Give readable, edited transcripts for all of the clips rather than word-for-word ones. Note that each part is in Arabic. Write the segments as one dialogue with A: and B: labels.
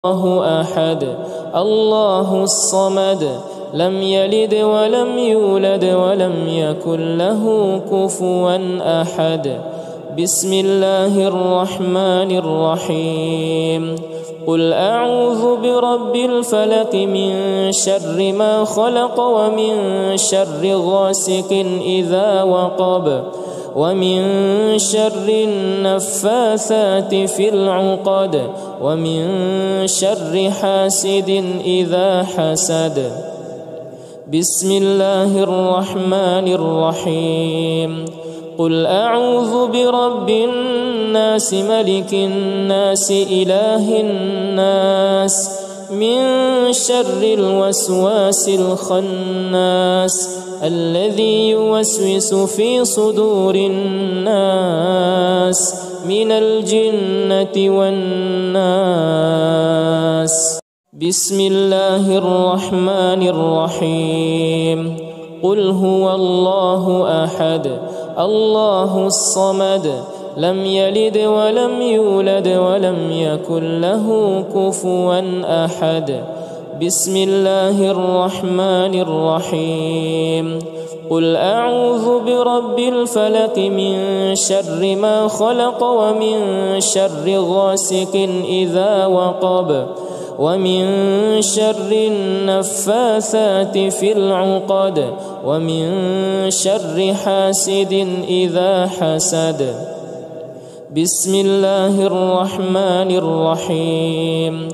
A: الله أحد الله الصمد لم يلد ولم يولد ولم يكن له كفوا أحد. بسم الله الرحمن الرحيم. قل أعوذ برب الفلق من شر ما خلق ومن شر غاسق إذا وقب ومن شر النفاثات في العقد ومن شر حاسد إذا حسد. بسم الله الرحمن الرحيم. قل أعوذ برب الناس ملك الناس إله الناس من شر الوسواس الخناس الذي يوسوس في صدور الناس من الجنة والناس. بسم الله الرحمن الرحيم. قل هو الله أحد الله الصمد لم يلد ولم يولد ولم يكن له كفوا أحد. بسم الله الرحمن الرحيم. قل أعوذ برب الفلق من شر ما خلق ومن شر غاسق إذا وقب ومن شر النفاثات في العقد ومن شر حاسد إذا حسد. بسم الله الرحمن الرحيم.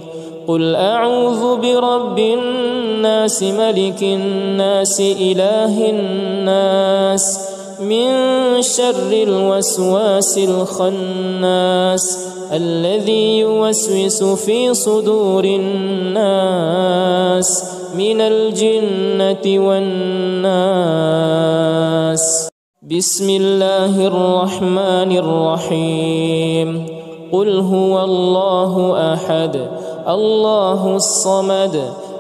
A: قل أعوذ برب الناس ملك الناس إله الناس من شر الوسواس الخناس الذي يوسوس في صدور الناس من الجنة والناس. بسم الله الرحمن الرحيم. قل هو الله أحد الله الصمد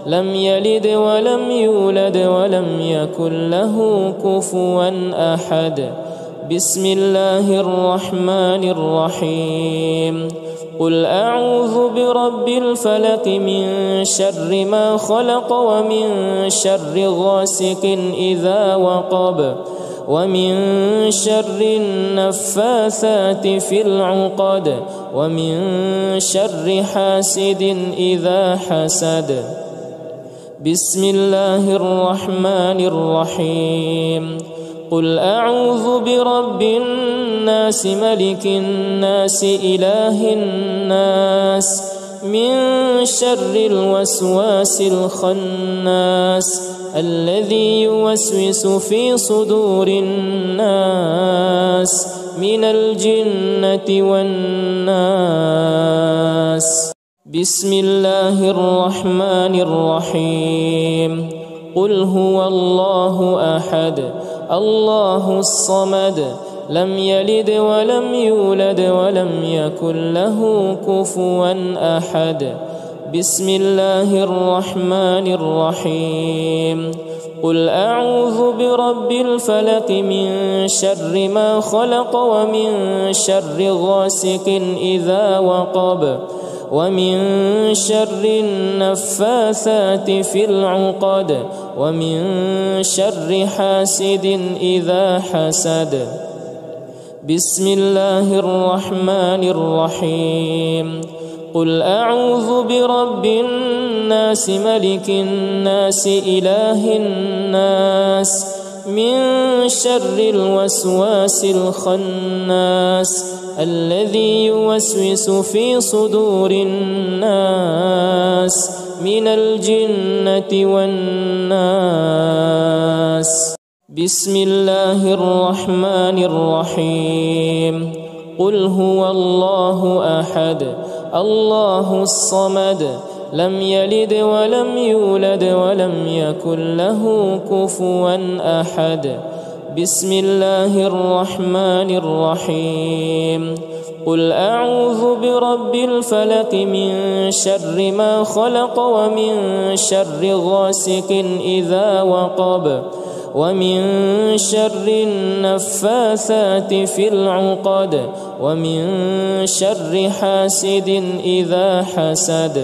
A: لم يلد ولم يولد ولم يكن له كفوا أحد. بسم الله الرحمن الرحيم. قل أعوذ برب الفلق من شر ما خلق ومن شر غاسق إذا وقب ومن شر النفاثات في العقد ومن شر حاسد إذا حسد. بسم الله الرحمن الرحيم. قل أعوذ برب الناس ملك الناس إله الناس من شر الوسواس الخناس الذي يوسوس في صدور الناس من الجنة والناس. بسم الله الرحمن الرحيم. قل هو الله أحد الله الصمد لم يلد ولم يولد ولم يكن له كفوا أحد. بسم الله الرحمن الرحيم. قل أعوذ برب الفلق من شر ما خلق ومن شر غاسق إذا وقب ومن شر النفاثات في العقد ومن شر حاسد إذا حسد. بسم الله الرحمن الرحيم. قل أعوذ برب الناس ملك الناس إله الناس من شر الوسواس الخناس الذي يوسوس في صدور الناس من الجنة والناس. بسم الله الرحمن الرحيم. قل هو الله أحد الله الصمد لم يلد ولم يولد ولم يكن له كفوا أحد. بسم الله الرحمن الرحيم. قل أعوذ برب الفلق من شر ما خلق ومن شر غاسق إذا وقب ومن شر النفاثات في العقد ومن شر حاسد إذا حسد.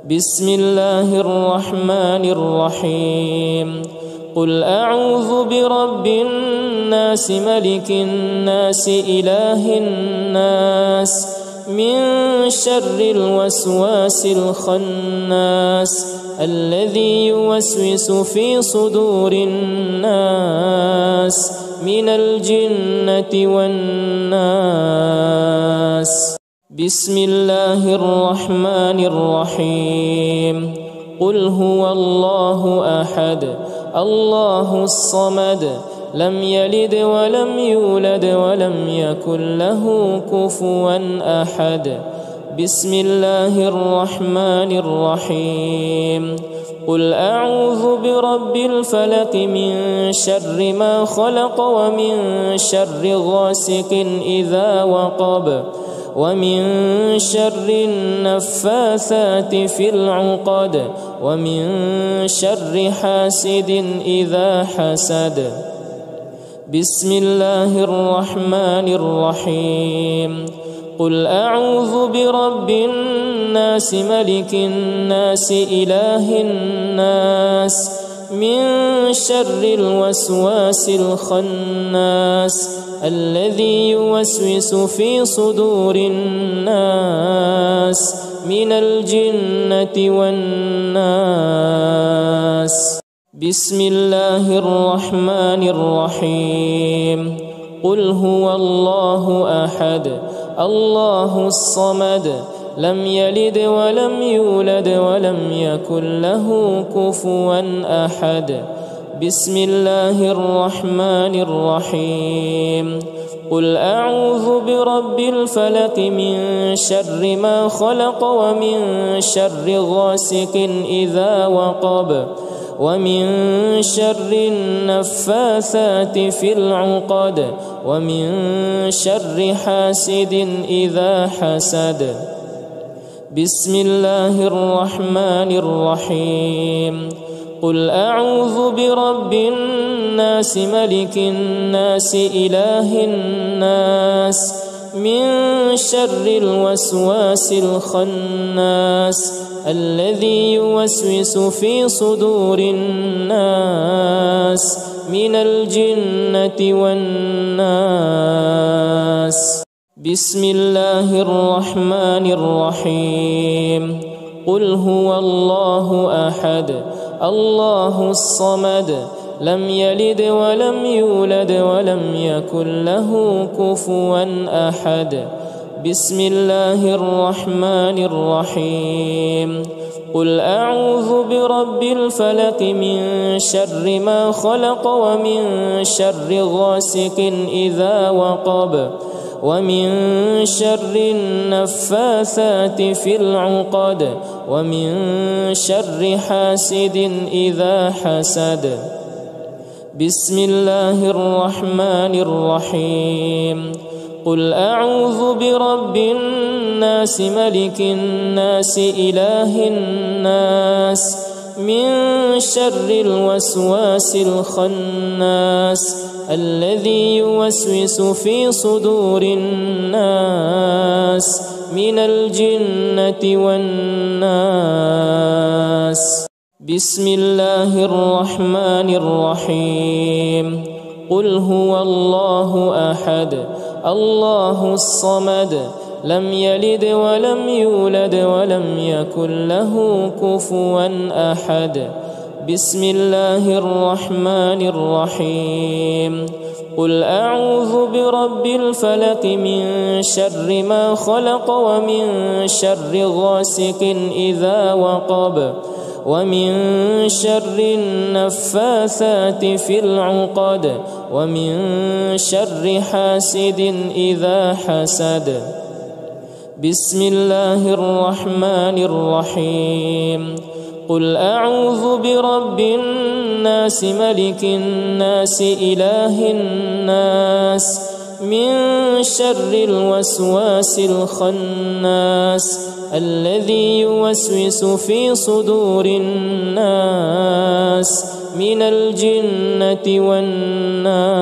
A: بسم الله الرحمن الرحيم قل أعوذ برب الناس ملك الناس إله الناس من شر الوسواس الخناس الذي يوسوس في صدور الناس من الجنة والناس. بسم الله الرحمن الرحيم قل هو الله أحد الله الصمد لم يلد ولم يولد ولم يكن له كفوا أحد. بسم الله الرحمن الرحيم قل أعوذ برب الفلق من شر ما خلق ومن شر غاسق إذا وقب ومن شر النفاثات في العقد ومن شر حاسد إذا حسد. بسم الله الرحمن الرحيم قل أعوذ برب الناس ملك الناس إله الناس من شر الوسواس الخناس الذي يوسوس في صدور الناس من الجنة والناس. بسم الله الرحمن الرحيم قل هو الله أحد الله الصمد لم يلد ولم يولد ولم يكن له كفوا أحد. بسم الله الرحمن الرحيم قل أعوذ برب الفلق من شر ما خلق ومن شر غاسق إذا وقب ومن شر النفاثات في العقد ومن شر حاسد إذا حسد. بسم الله الرحمن الرحيم قل أعوذ برب الناس ملك الناس إله الناس من شر الوسواس الخناس الذي يوسوس في صدور الناس من الجنة والناس. بسم الله الرحمن الرحيم قل هو الله أحد الله الصمد لم يلد ولم يولد ولم يكن له كفوا أحد. بسم الله الرحمن الرحيم قل أعوذ برب الفلق من شر ما خلق ومن شر غاسق إذا وقب ومن شر النفاثات في العقد ومن شر حاسد إذا حسد. بسم الله الرحمن الرحيم قل أعوذ برب الناس ملك الناس إله الناس من شر الوسواس الخناس الذي يوسوس في صدور الناس من الجنة والناس. بسم الله الرحمن الرحيم قل هو الله أحد الله الصمد لم يلد ولم يولد ولم يكن له كفوا أحد. بسم الله الرحمن الرحيم قل أعوذ برب الفلق من شر ما خلق ومن شر غاسق إذا وقب ومن شر النفاثات في العقد ومن شر حاسد إذا حسد. بسم الله الرحمن الرحيم قل أعوذ برب الناس ملك الناس إله الناس من شر الوسواس الخناس الذي يوسوس في صدور الناس من الجنة والناس.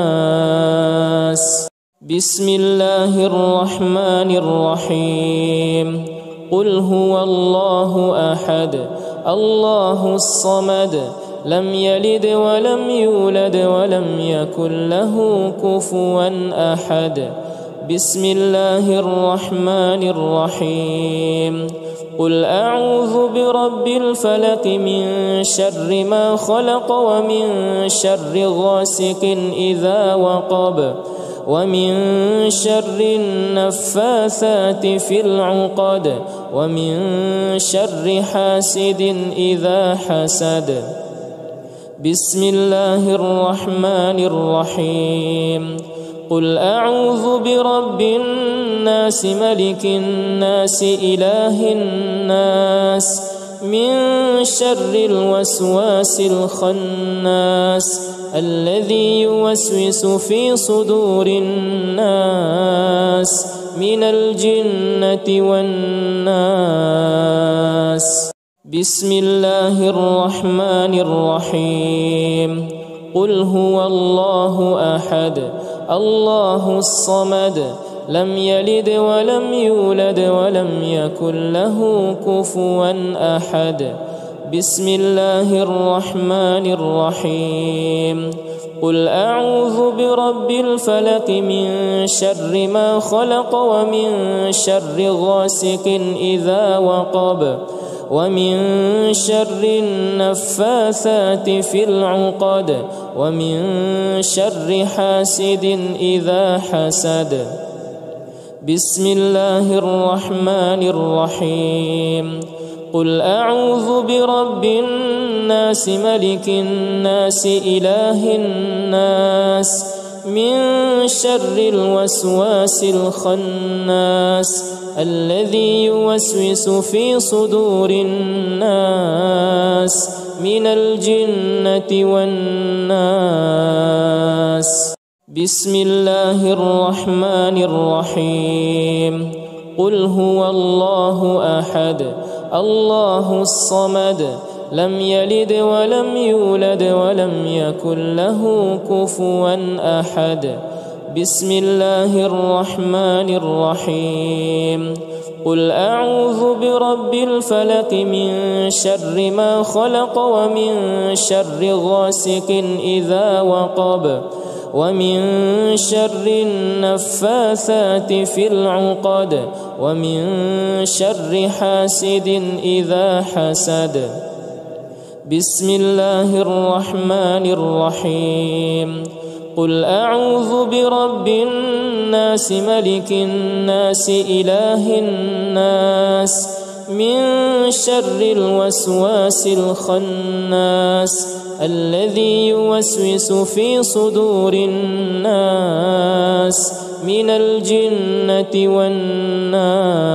A: بسم الله الرحمن الرحيم قل هو الله أحد الله الصمد لم يلد ولم يولد ولم يكن له كفوا أحد بسم الله الرحمن الرحيم قل أعوذ برب الفلق من شر ما خلق ومن شر غاسق إذا وقب ومن شر النفاثات في العقد ومن شر حاسد إذا حسد بسم الله الرحمن الرحيم قل أعوذ برب الناس ملك الناس إله الناس من شر الوسواس الخناس الذي يوسوس في صدور الناس من الجنة والناس بسم الله الرحمن الرحيم قل هو الله أحد الله الصمد لم يلد ولم يولد ولم يكن له كفوا أحد بسم الله الرحمن الرحيم قل أعوذ برب الفلق من شر ما خلق ومن شر غاسق إذا وقب ومن شر النفاثات في العقد ومن شر حاسد إذا حسد بسم الله الرحمن الرحيم قل أعوذ برب الناس ملك الناس إله الناس من شر الوسواس الخناس الذي يوسوس في صدور الناس من الجنة والناس بسم الله الرحمن الرحيم قل هو الله أحد الله الصمد لم يلد ولم يولد ولم يكن له كفوا أحد بسم الله الرحمن الرحيم قل أعوذ برب الفلق من شر ما خلق ومن شر غاسق إذا وقب ومن شر النفاثات في العقد ومن شر حاسد إذا حسد بسم الله الرحمن الرحيم قل أعوذ برب الناس ملك الناس إله الناس من شر الوسواس الخناس الذي يوسوس في صدور الناس من الجنة والناس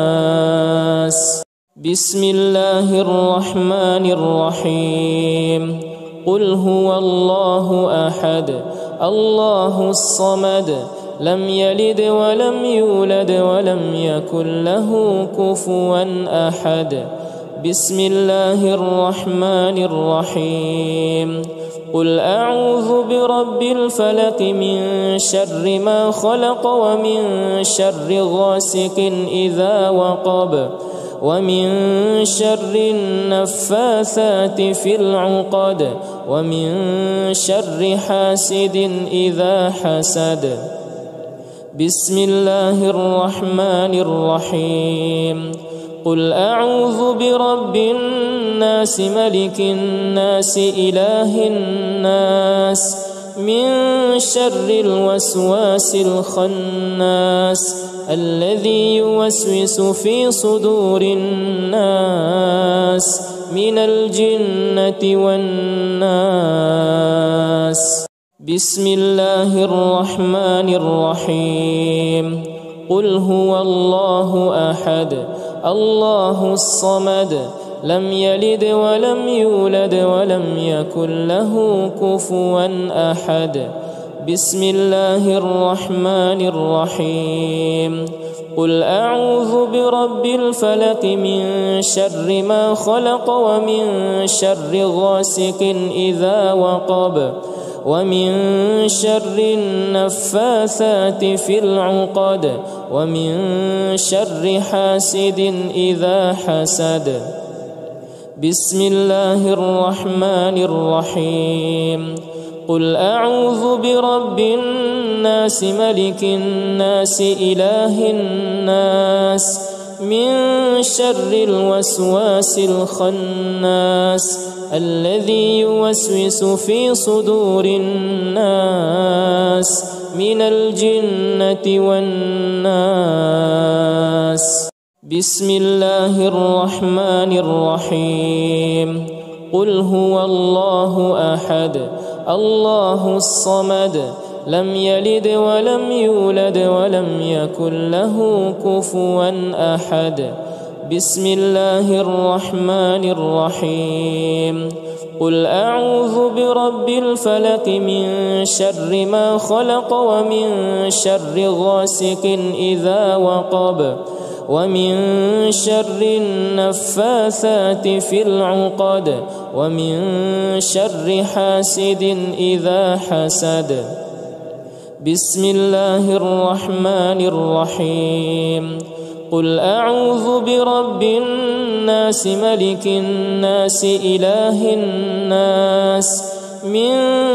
A: بسم الله الرحمن الرحيم قل هو الله أحد الله الصمد لم يلد ولم يولد ولم يكن له كفوا أحد بسم الله الرحمن الرحيم قل أعوذ برب الفلق من شر ما خلق ومن شر غاسق إذا وقب ومن شر النفاثات في العقد ومن شر حاسد إذا حسد بسم الله الرحمن الرحيم قل أعوذ برب الناس ملك الناس إله الناس من شر الوسواس الخناس الذي يوسوس في صدور الناس من الجنة والناس بسم الله الرحمن الرحيم قل هو الله أحد الله الصمد لم يلد ولم يولد ولم يكن له كفوا أحد بسم الله الرحمن الرحيم قل أعوذ برب الفلق من شر ما خلق ومن شر غاسق إذا وقب ومن شر النفاثات في العقد ومن شر حاسد إذا حسد. بسم الله الرحمن الرحيم. قل أعوذ برب الناس ملك الناس إله الناس من شر الوسواس الخناس الذي يوسوس في صدور الناس من الجنة والناس. بسم الله الرحمن الرحيم. قل هو الله أحد الله الصمد لم يلد ولم يولد ولم يكن له كفوا أحد. بسم الله الرحمن الرحيم. قل أعوذ برب الفلق من شر ما خلق ومن شر غاسق إذا وقب ومن شر النفاثات في العقد ومن شر حاسد إذا حسد. بسم الله الرحمن الرحيم. قل أعوذ برب الناس ملك الناس إله الناس من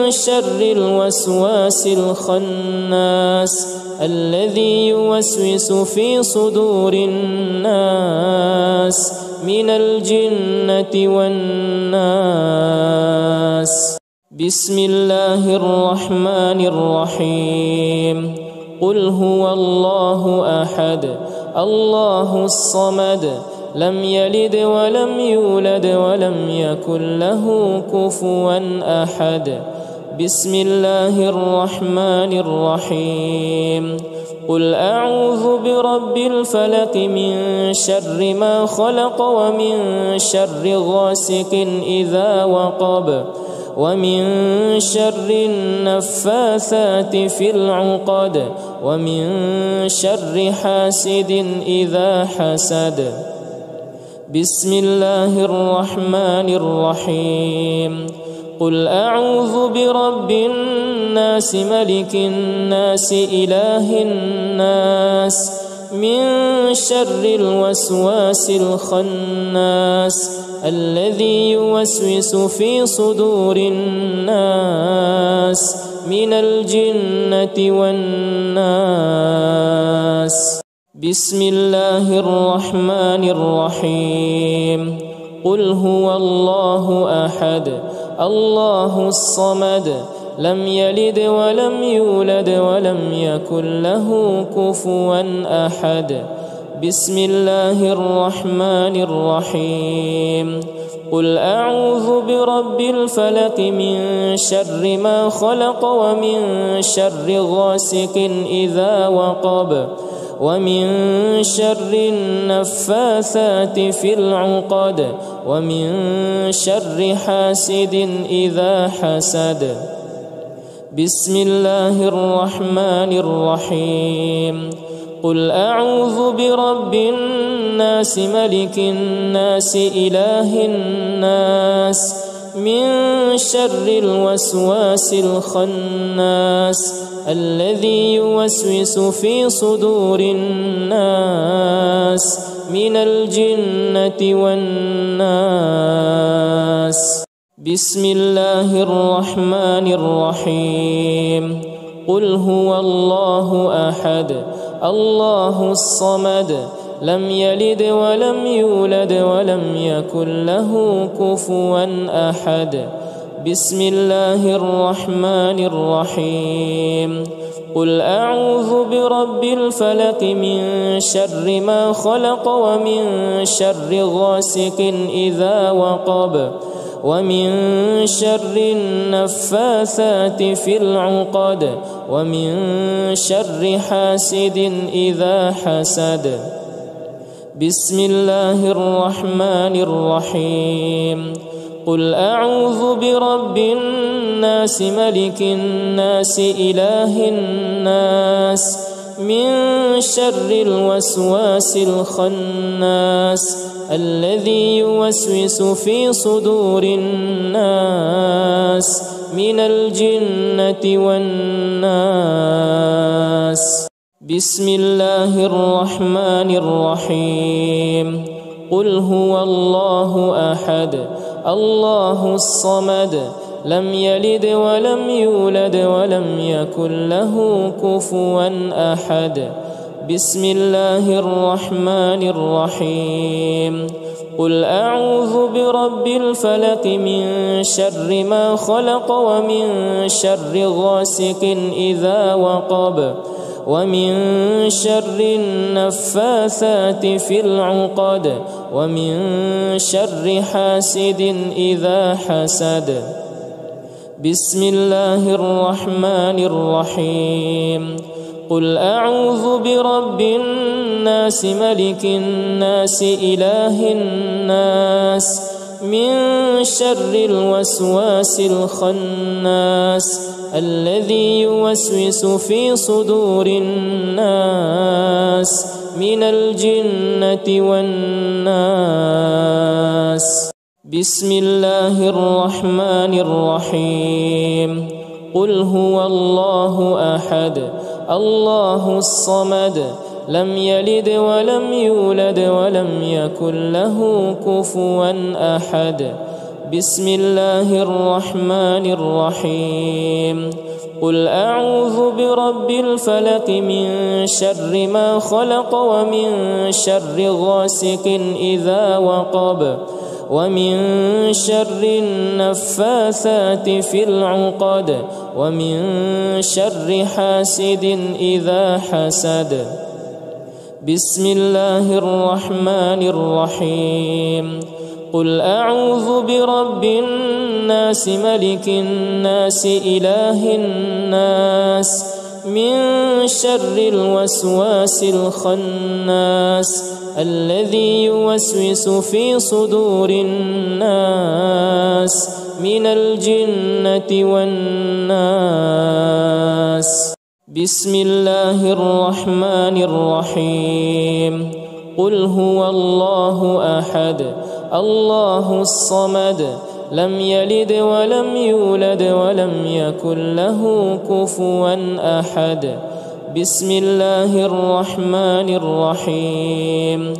A: شر الوسواس الخناس الذي يوسوس في صدور الناس من الجنة والناس. بسم الله الرحمن الرحيم. قل هو الله أحد الله الصمد لم يلد ولم يولد ولم يكن له كفوا أحد. بسم الله الرحمن الرحيم. قل أعوذ برب الفلق من شر ما خلق ومن شر غاسق إذا وقب ومن شر النفاثات في العقد ومن شر حاسد إذا حسد. بسم الله الرحمن الرحيم. قل أعوذ برب الناس ملك الناس إله الناس من شر الوسواس الخناس الذي يوسوس في صدور الناس من الجنة والناس. بسم الله الرحمن الرحيم. قل هو الله أحد الله الصمد لم يلد ولم يولد ولم يكن له كفوا أحد. بسم الله الرحمن الرحيم. قل أعوذ برب الفلق من شر ما خلق ومن شر غاسق إذا وقب ومن شر النفاثات في العقد ومن شر حاسد إذا حسد. بسم الله الرحمن الرحيم. قل أعوذ برب الناس ملك الناس إله الناس من شر الوسواس الخناس الذي يوسوس في صدور الناس من الجنة والناس. بسم الله الرحمن الرحيم. قل هو الله أحد الله الصمد لم يلد ولم يولد ولم يكن له كفوا أحد. بسم الله الرحمن الرحيم. قل أعوذ برب الفلق من شر ما خلق ومن شر غاسق إذا وقب ومن شر النفاثات في العقد ومن شر حاسد إذا حسد. بسم الله الرحمن الرحيم. قل أعوذ برب الناس ملك الناس إله الناس من شر الوسواس الخناس الذي يوسوس في صدور الناس من الجنة والناس. بسم الله الرحمن الرحيم. قل هو الله أحد الله الصمد لم يلد ولم يولد ولم يكن له كفوا أحد. بسم الله الرحمن الرحيم. قل أعوذ برب الفلق من شر ما خلق ومن شر غاسق إذا وقب ومن شر النفاثات في العقد ومن شر حاسد إذا حسد. بسم الله الرحمن الرحيم. قل أعوذ برب الناس ملك الناس إله الناس من شر الوسواس الخناس الذي يوسوس في صدور الناس من الجنة والناس. بسم الله الرحمن الرحيم. قل هو الله أحد الله الصمد لم يلد ولم يولد ولم يكن له كفوا أحد. بسم الله الرحمن الرحيم. قل أعوذ برب الفلق من شر ما خلق ومن شر غاسق إذا وقب ومن شر النفاثات في العقد ومن شر حاسد إذا حسد. بسم الله الرحمن الرحيم. قل أعوذ برب الناس ملك الناس إله الناس من شر الوسواس الخناس الذي يوسوس في صدور الناس من الجنة والناس. بسم الله الرحمن الرحيم. قل هو الله أحد الله الصمد لم يلد ولم يولد ولم يكن له كفوا أحد. بسم الله الرحمن الرحيم.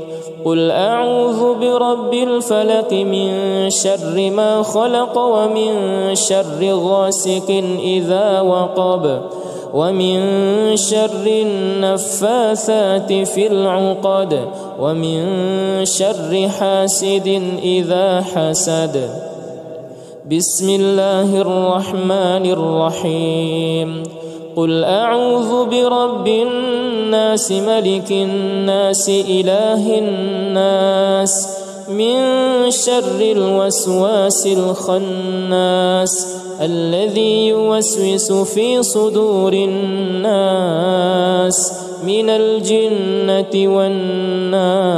A: قل أعوذ برب الفلق من شر ما خلق ومن شر غاسق إذا وقب ومن شر النفاثات في العقد ومن شر حاسد إذا حسد. بسم الله الرحمن الرحيم. قل أعوذ برب الناس ملك الناس إله الناس من شر الوسواس الخناس الذي يوسوس في صدور الناس من الجنة والناس.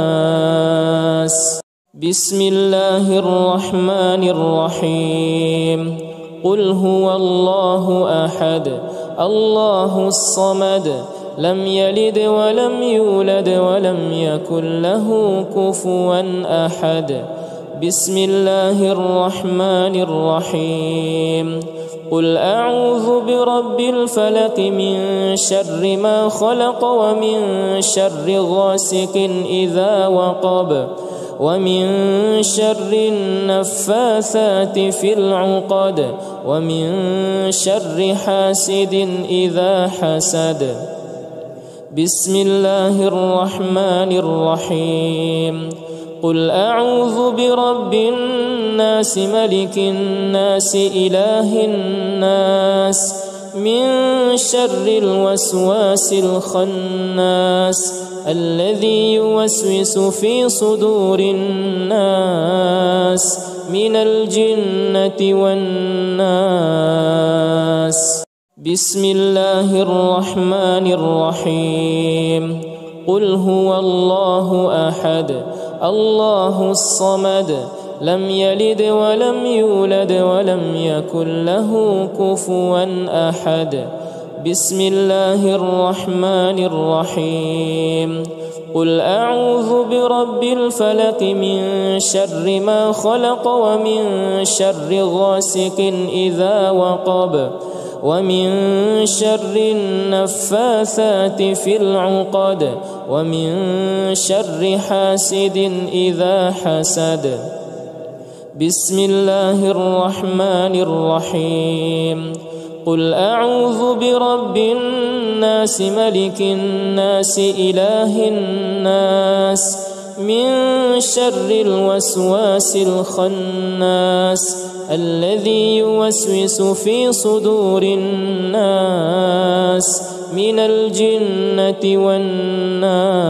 A: بسم الله الرحمن الرحيم. قل هو الله أحد الله الصمد لم يلد ولم يولد ولم يكن له كفوا أحد. بسم الله الرحمن الرحيم. قل أعوذ برب الفلق من شر ما خلق ومن شر غاسق إذا وقب ومن شر النفاثات في العقد ومن شر حاسد إذا حسد. بسم الله الرحمن الرحيم. قل أعوذ برب الناس ملك الناس إله الناس من شر الوسواس الخناس الذي يوسوس في صدور الناس من الجنة والناس. بسم الله الرحمن الرحيم. قل هو الله أحد الله الصمد لم يلد ولم يولد ولم يكن له كفوا أحد. بسم الله الرحمن الرحيم. قل أعوذ برب الفلق من شر ما خلق ومن شر غاسق إذا وقب ومن شر النفاثات في العقد ومن شر حاسد إذا حسد. بسم الله الرحمن الرحيم. قل أعوذ برب الناس ملك الناس إله الناس من شر الوسواس الخناس الذي يوسوس في صدور الناس من الجنة والناس.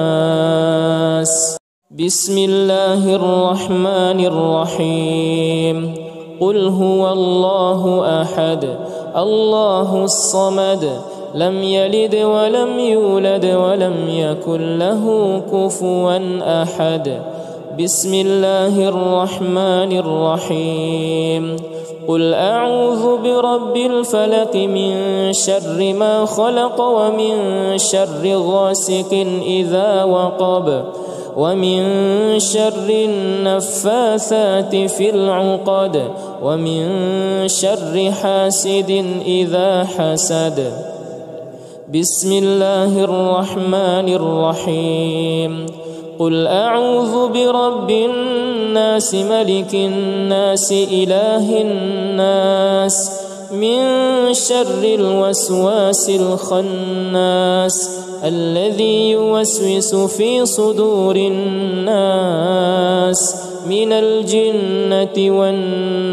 A: بسم الله الرحمن الرحيم. قل هو الله أحد الله الصمد لم يلد ولم يولد ولم يكن له كفوا أحد. بسم الله الرحمن الرحيم. قل أعوذ برب الفلق من شر ما خلق ومن شر غاسق إذا وقب ومن شر النفاثات في العقد ومن شر حاسد إذا حسد. بسم الله الرحمن الرحيم. قل أعوذ برب الناس ملك الناس إله الناس من شر الوسواس الخناس الذي يوسوس في صدور الناس من الجنة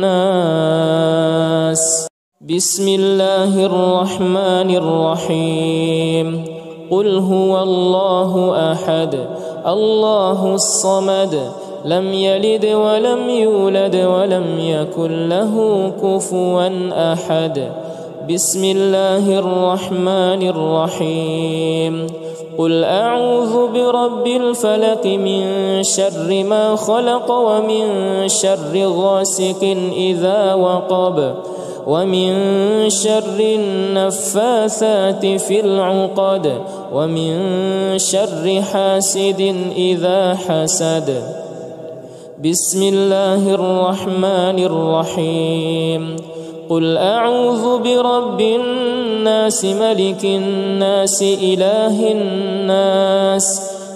A: والناس. بسم الله الرحمن الرحيم. قل هو الله أحد الله الصمد لم يلد ولم يولد ولم يكن له كفوا أحد. بسم الله الرحمن الرحيم. قل أعوذ برب الفلق من شر ما خلق ومن شر غاسق إذا وقب ومن شر النفاثات في العقد ومن شر حاسد إذا حسد. بسم الله الرحمن الرحيم. قل أعوذ برب الناس ملك الناس إله الناس